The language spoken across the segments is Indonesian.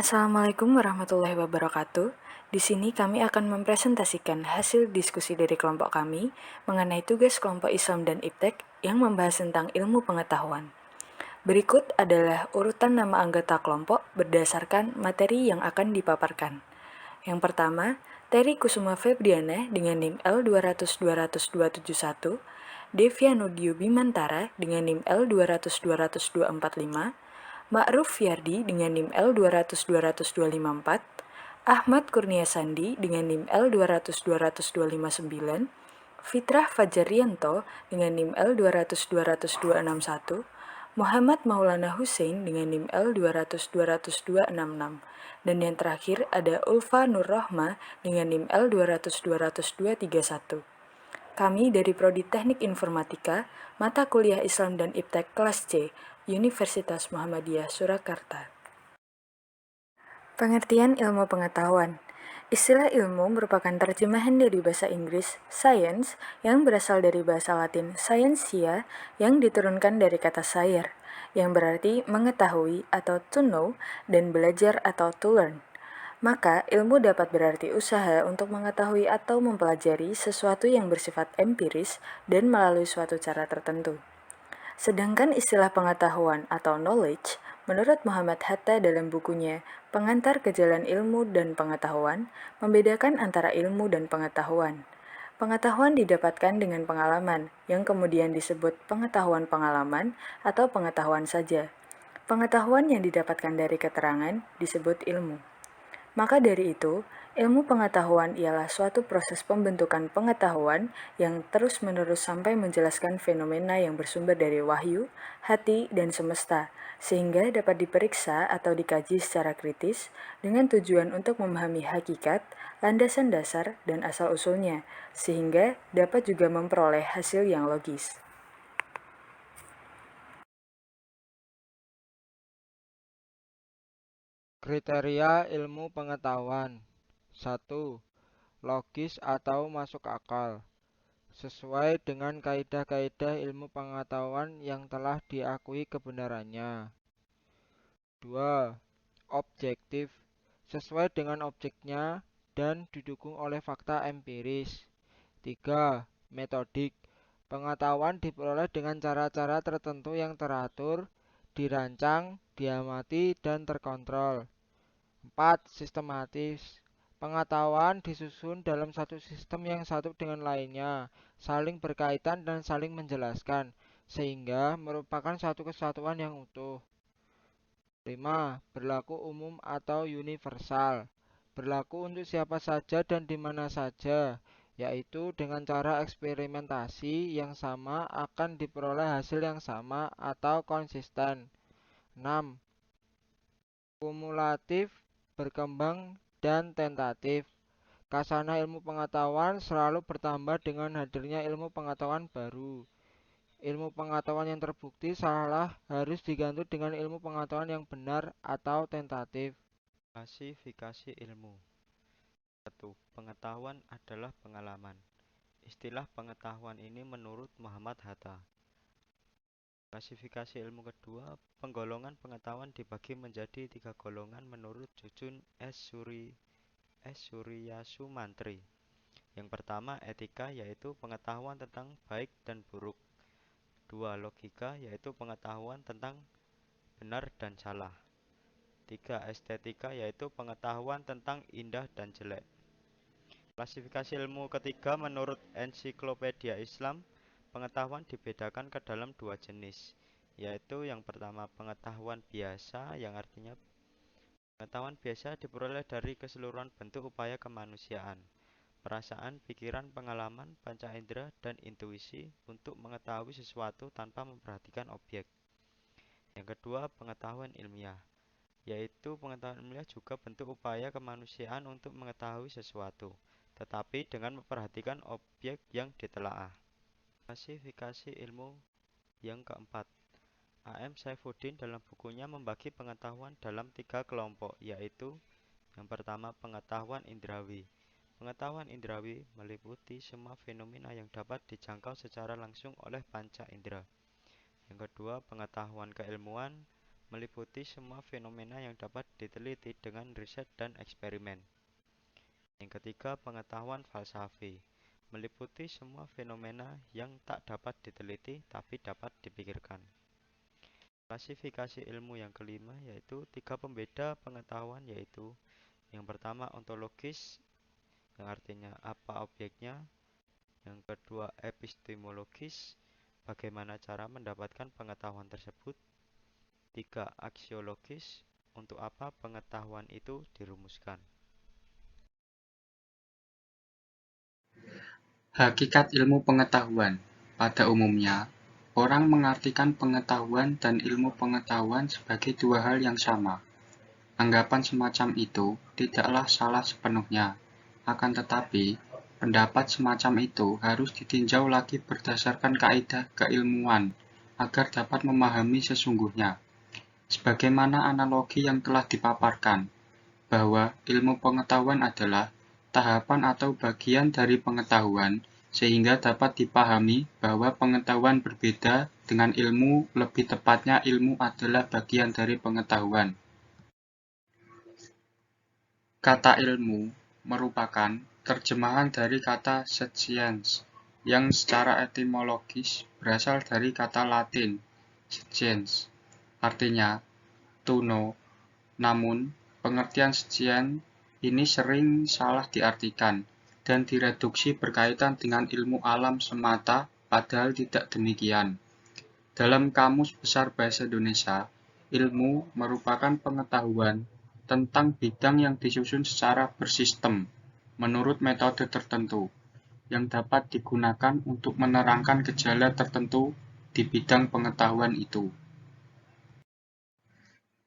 Assalamualaikum warahmatullahi wabarakatuh. Di sini kami akan mempresentasikan hasil diskusi dari kelompok kami mengenai tugas kelompok Islam dan Iptek yang membahas tentang ilmu pengetahuan. Berikut adalah urutan nama anggota kelompok berdasarkan materi yang akan dipaparkan. Yang pertama, Terry Kusuma Febriana dengan NIM L200-200-271, Devianudio Bimantara dengan NIM L200-200-245, Ma'ruf Yardi dengan NIM L200-200-254, Ahmad Kurnia Sandi dengan NIM L200-200-259, Fitrah Fajarianto dengan NIM L200-200-261, Muhammad Maulana Hussein dengan NIM L200-200-266, dan yang terakhir ada Ulfa Nur Rohma dengan NIM L200-200-231. Kami dari Prodi Teknik Informatika, Mata Kuliah Islam dan Iptek kelas C, Universitas Muhammadiyah Surakarta. Pengertian ilmu pengetahuan. Istilah ilmu merupakan terjemahan dari bahasa Inggris science yang berasal dari bahasa Latin scientia yang diturunkan dari kata sciere, yang berarti mengetahui atau to know dan belajar atau to learn. Maka, ilmu dapat berarti usaha untuk mengetahui atau mempelajari sesuatu yang bersifat empiris dan melalui suatu cara tertentu. Sedangkan istilah pengetahuan atau knowledge, menurut Muhammad Hatta dalam bukunya Pengantar ke Jalan Ilmu dan Pengetahuan, membedakan antara ilmu dan pengetahuan. Pengetahuan didapatkan dengan pengalaman, yang kemudian disebut pengetahuan pengalaman atau pengetahuan saja. Pengetahuan yang didapatkan dari keterangan disebut ilmu. Maka dari itu, ilmu pengetahuan ialah suatu proses pembentukan pengetahuan yang terus-menerus sampai menjelaskan fenomena yang bersumber dari wahyu, hati, dan semesta, sehingga dapat diperiksa atau dikaji secara kritis dengan tujuan untuk memahami hakikat, landasan dasar, dan asal-usulnya, sehingga dapat juga memperoleh hasil yang logis. Kriteria ilmu pengetahuan. 1. Logis atau masuk akal. Sesuai dengan kaidah-kaidah ilmu pengetahuan yang telah diakui kebenarannya. 2. Objektif. Sesuai dengan objeknya dan didukung oleh fakta empiris. 3. Metodik. Pengetahuan diperoleh dengan cara-cara tertentu yang teratur, dirancang, diamati, dan terkontrol. 4. Sistematis. Pengetahuan disusun dalam satu sistem yang satu dengan lainnya, saling berkaitan dan saling menjelaskan, sehingga merupakan satu kesatuan yang utuh. 5. Berlaku umum atau universal. Berlaku untuk siapa saja dan di mana saja, yaitu dengan cara eksperimentasi yang sama akan diperoleh hasil yang sama atau konsisten. 6. Kumulatif, berkembang, dan tentatif. Khasana ilmu pengetahuan selalu bertambah dengan hadirnya ilmu pengetahuan baru. Ilmu pengetahuan yang terbukti salah harus diganti dengan ilmu pengetahuan yang benar atau tentatif. Klasifikasi ilmu. 1. Pengetahuan adalah pengalaman. Istilah pengetahuan ini menurut Muhammad Hatta. Klasifikasi ilmu kedua, penggolongan pengetahuan dibagi menjadi 3 golongan menurut Jujun Suryasumantri. Yang pertama, etika, yaitu pengetahuan tentang baik dan buruk. 2. Logika, yaitu pengetahuan tentang benar dan salah. 3. Estetika, yaitu pengetahuan tentang indah dan jelek. Klasifikasi ilmu ketiga menurut Ensiklopedia Islam, pengetahuan dibedakan ke dalam 2 jenis, yaitu yang pertama pengetahuan biasa, yang artinya pengetahuan biasa diperoleh dari keseluruhan bentuk upaya kemanusiaan, perasaan, pikiran, pengalaman, panca indera, dan intuisi untuk mengetahui sesuatu tanpa memperhatikan objek. Yang kedua, pengetahuan ilmiah, yaitu pengetahuan ilmiah juga bentuk upaya kemanusiaan untuk mengetahui sesuatu, tetapi dengan memperhatikan objek yang ditelaah. Klasifikasi ilmu yang keempat, A.M. Saifuddin dalam bukunya membagi pengetahuan dalam 3 kelompok, yaitu yang pertama pengetahuan indrawi. Pengetahuan indrawi meliputi semua fenomena yang dapat dijangkau secara langsung oleh panca indera. Yang kedua, pengetahuan keilmuan meliputi semua fenomena yang dapat diteliti dengan riset dan eksperimen. Yang ketiga, pengetahuan falsafi, meliputi semua fenomena yang tak dapat diteliti tapi dapat dipikirkan. Klasifikasi ilmu yang kelima yaitu tiga pembeda pengetahuan, yaitu yang pertama ontologis, yang artinya apa objeknya. Yang kedua epistemologis, bagaimana cara mendapatkan pengetahuan tersebut. Tiga, aksiologis, untuk apa pengetahuan itu dirumuskan. Hakikat ilmu pengetahuan. Pada umumnya, orang mengartikan pengetahuan dan ilmu pengetahuan sebagai dua hal yang sama. Anggapan semacam itu tidaklah salah sepenuhnya, akan tetapi, pendapat semacam itu harus ditinjau lagi berdasarkan kaidah keilmuan, agar dapat memahami sesungguhnya. Sebagaimana analogi yang telah dipaparkan, bahwa ilmu pengetahuan adalah tahapan atau bagian dari pengetahuan, sehingga dapat dipahami bahwa pengetahuan berbeda dengan ilmu, lebih tepatnya ilmu adalah bagian dari pengetahuan. Kata ilmu merupakan terjemahan dari kata science, yang secara etimologis berasal dari kata Latin sciens, artinya to know. Namun, pengertian science ini sering salah diartikan dan direduksi berkaitan dengan ilmu alam semata, padahal tidak demikian. Dalam Kamus Besar Bahasa Indonesia, ilmu merupakan pengetahuan tentang bidang yang disusun secara bersistem, menurut metode tertentu, yang dapat digunakan untuk menerangkan gejala tertentu di bidang pengetahuan itu.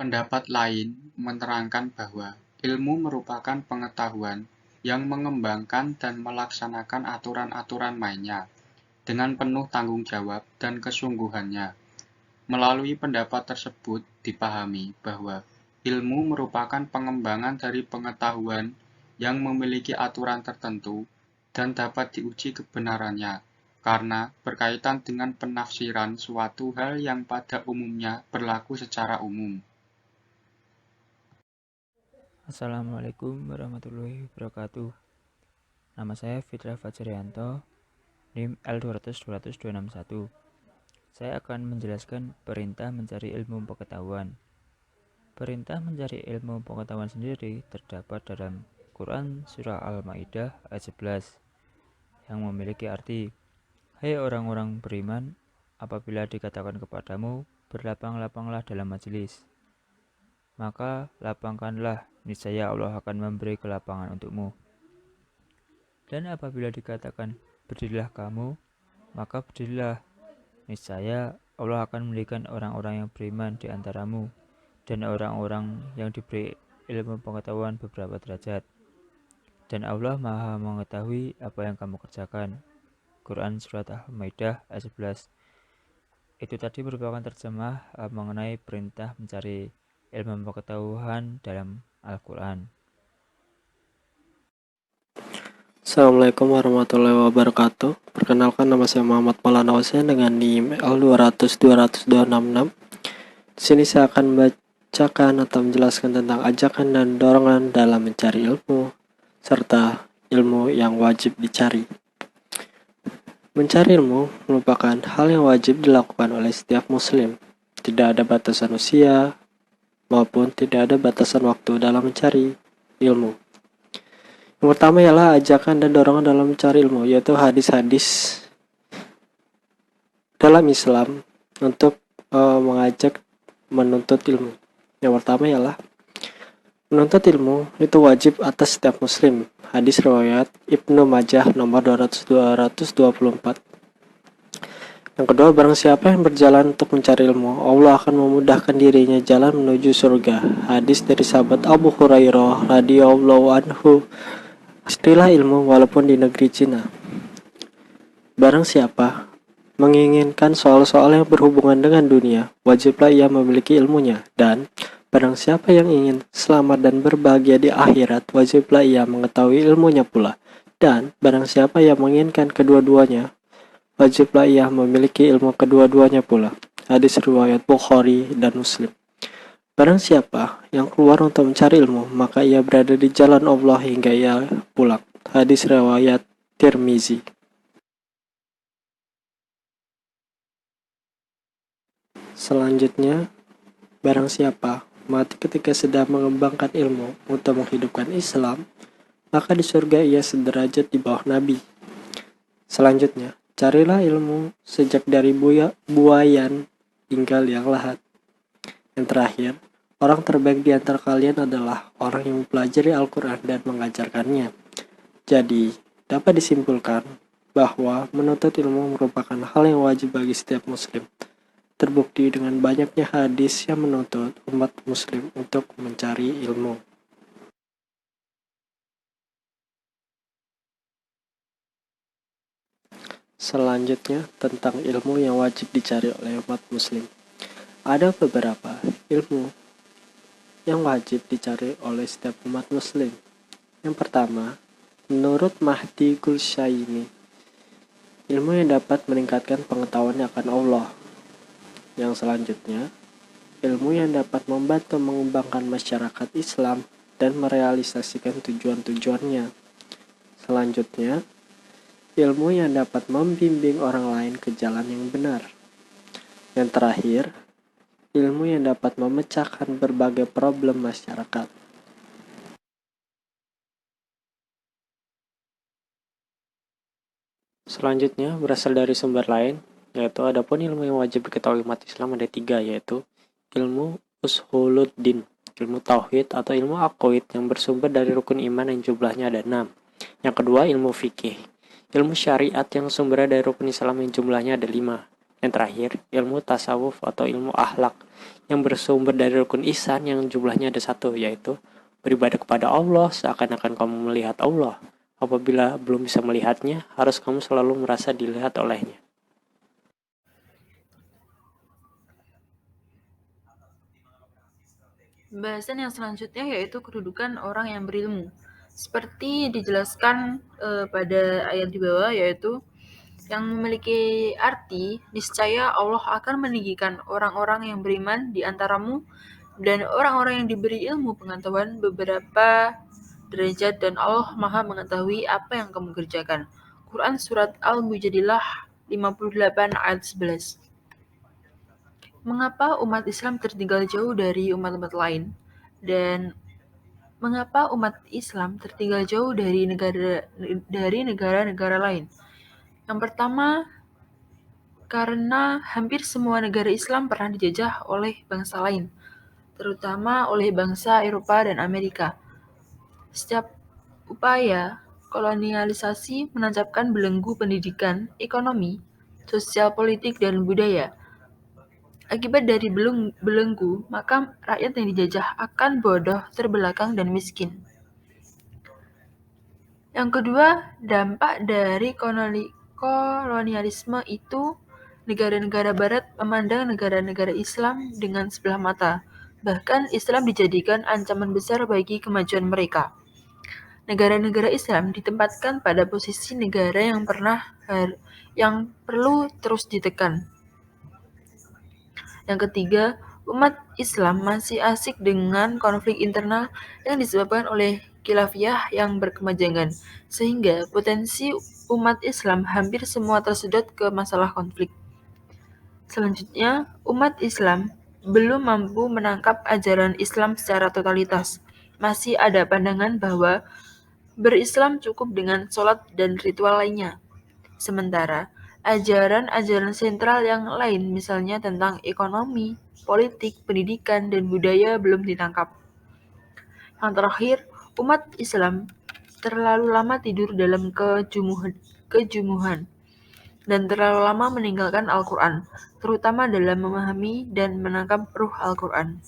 Pendapat lain menerangkan bahwa ilmu merupakan pengetahuan yang mengembangkan dan melaksanakan aturan-aturan mainnya dengan penuh tanggung jawab dan kesungguhannya. Melalui pendapat tersebut dipahami bahwa ilmu merupakan pengembangan dari pengetahuan yang memiliki aturan tertentu dan dapat diuji kebenarannya, karena berkaitan dengan penafsiran suatu hal yang pada umumnya berlaku secara umum. Assalamualaikum warahmatullahi wabarakatuh. Nama saya Fitra Fajrianto, NIM L200-261. Saya akan menjelaskan perintah mencari ilmu pengetahuan. Perintah mencari ilmu pengetahuan sendiri terdapat dalam Quran Surah Al-Ma'idah ayat 11 yang memiliki arti, "Hai orang-orang beriman, apabila dikatakan kepadamu, berlapang-lapanglah dalam majelis, maka lapangkanlah, niscaya Allah akan memberi kelapangan untukmu. Dan apabila dikatakan berdirilah kamu, maka berdirilah, niscaya Allah akan memberikan orang-orang yang beriman di antaramu dan orang-orang yang diberi ilmu pengetahuan beberapa derajat. Dan Allah Maha mengetahui apa yang kamu kerjakan." Quran Surat Al-Maidah ayat 11. Itu tadi merupakan terjemah mengenai perintah mencari ilmu pengetahuan dalam Al-Quran. Assalamualaikum warahmatullahi wabarakatuh. Perkenalkan, nama saya Muhammad Maulana Hussein dengan NIM L200-200-266. Di sini saya akan membacakan atau menjelaskan tentang ajakan dan dorongan dalam mencari ilmu, serta ilmu yang wajib dicari. Mencari ilmu merupakan hal yang wajib dilakukan oleh setiap muslim. Tidak ada batasan usia, maupun tidak ada batasan waktu dalam mencari ilmu. Yang pertama ialah ajakan dan dorongan dalam mencari ilmu, yaitu hadis-hadis dalam Islam untuk mengajak menuntut ilmu. Yang pertama ialah menuntut ilmu itu wajib atas setiap muslim. Hadis riwayat Ibnu Majah nomor 224. Yang kedua, barang siapa yang berjalan untuk mencari ilmu, Allah akan memudahkan dirinya jalan menuju surga. Hadis dari sahabat Abu Hurairah radhiyallahu anhu. Carilah ilmu walaupun di negeri Cina. Barang siapa menginginkan soal-soal yang berhubungan dengan dunia, wajiblah ia memiliki ilmunya. Dan barang siapa yang ingin selamat dan berbahagia di akhirat, wajiblah ia mengetahui ilmunya pula. Dan barang siapa yang menginginkan kedua-duanya, wajiblah ia memiliki ilmu kedua-duanya pula. Hadis riwayat Bukhari dan Muslim. Barang siapa yang keluar untuk mencari ilmu, maka ia berada di jalan Allah hingga ia pulang. Hadis riwayat Tirmizi. Selanjutnya, barang siapa mati ketika sedang mengembangkan ilmu untuk menghidupkan Islam, maka di surga ia sederajat di bawah Nabi. Selanjutnya, carilah ilmu sejak dari buayan hingga liang lahat. Yang terakhir, orang terbaik di antara kalian adalah orang yang mempelajari Al-Quran dan mengajarkannya. Jadi, dapat disimpulkan bahwa menuntut ilmu merupakan hal yang wajib bagi setiap muslim. Terbukti dengan banyaknya hadis yang menuntut umat muslim untuk mencari ilmu. Selanjutnya, tentang ilmu yang wajib dicari oleh umat muslim. Ada beberapa ilmu yang wajib dicari oleh setiap umat muslim. Yang pertama, menurut Mahdi Gulsyaini, ilmu yang dapat meningkatkan pengetahuan akan Allah. Yang selanjutnya, ilmu yang dapat membantu mengembangkan masyarakat Islam dan merealisasikan tujuan-tujuannya. Selanjutnya, ilmu yang dapat membimbing orang lain ke jalan yang benar. Yang terakhir, ilmu yang dapat memecahkan berbagai problem masyarakat. Selanjutnya, berasal dari sumber lain, yaitu adapun ilmu yang wajib diketahui umat Islam ada 3, yaitu ilmu Ushuluddin, ilmu tauhid atau ilmu aqoid yang bersumber dari rukun iman yang jumlahnya ada 6. Yang kedua, ilmu fikih, ilmu syariat yang sumbernya dari rukun Islam yang jumlahnya ada 5. Yang terakhir, ilmu tasawuf atau ilmu akhlak yang bersumber dari rukun ihsan yang jumlahnya ada 1, yaitu beribadah kepada Allah seakan-akan kamu melihat Allah. Apabila belum bisa melihatnya, harus kamu selalu merasa dilihat olehnya. Pembahasan yang selanjutnya yaitu kedudukan orang yang berilmu. Seperti dijelaskan pada ayat di bawah, yaitu yang memiliki arti, niscaya Allah akan meninggikan orang-orang yang beriman di antaramu dan orang-orang yang diberi ilmu pengetahuan beberapa derajat, dan Allah Maha mengetahui apa yang kamu kerjakan. Quran Surat Al-Mujadilah 58 ayat 11. Mengapa umat Islam tertinggal jauh dari umat-umat lain? Dan mengapa umat Islam tertinggal jauh dari negara-negara lain? Yang pertama, karena hampir semua negara Islam pernah dijajah oleh bangsa lain, terutama oleh bangsa Eropa dan Amerika. Setiap upaya kolonialisasi menancapkan belenggu pendidikan, ekonomi, sosial politik, dan budaya. Akibat dari belenggu, maka rakyat yang dijajah akan bodoh, terbelakang, dan miskin. Yang kedua, dampak dari kolonialisme itu, negara-negara barat memandang negara-negara Islam dengan sebelah mata. Bahkan Islam dijadikan ancaman besar bagi kemajuan mereka. Negara-negara Islam ditempatkan pada posisi negara yang perlu terus ditekan. Yang ketiga, umat Islam masih asik dengan konflik internal yang disebabkan oleh khilafiyah yang berkemajangan, sehingga potensi umat Islam hampir semua tersedot ke masalah konflik. Selanjutnya, umat Islam belum mampu menangkap ajaran Islam secara totalitas. Masih ada pandangan bahwa berislam cukup dengan sholat dan ritual lainnya. Sementara, ajaran-ajaran sentral yang lain, misalnya tentang ekonomi, politik, pendidikan, dan budaya belum ditangkap. Yang terakhir, umat Islam terlalu lama tidur dalam kejumuhan dan terlalu lama meninggalkan Al-Quran, terutama dalam memahami dan menangkap ruh Al-Quran.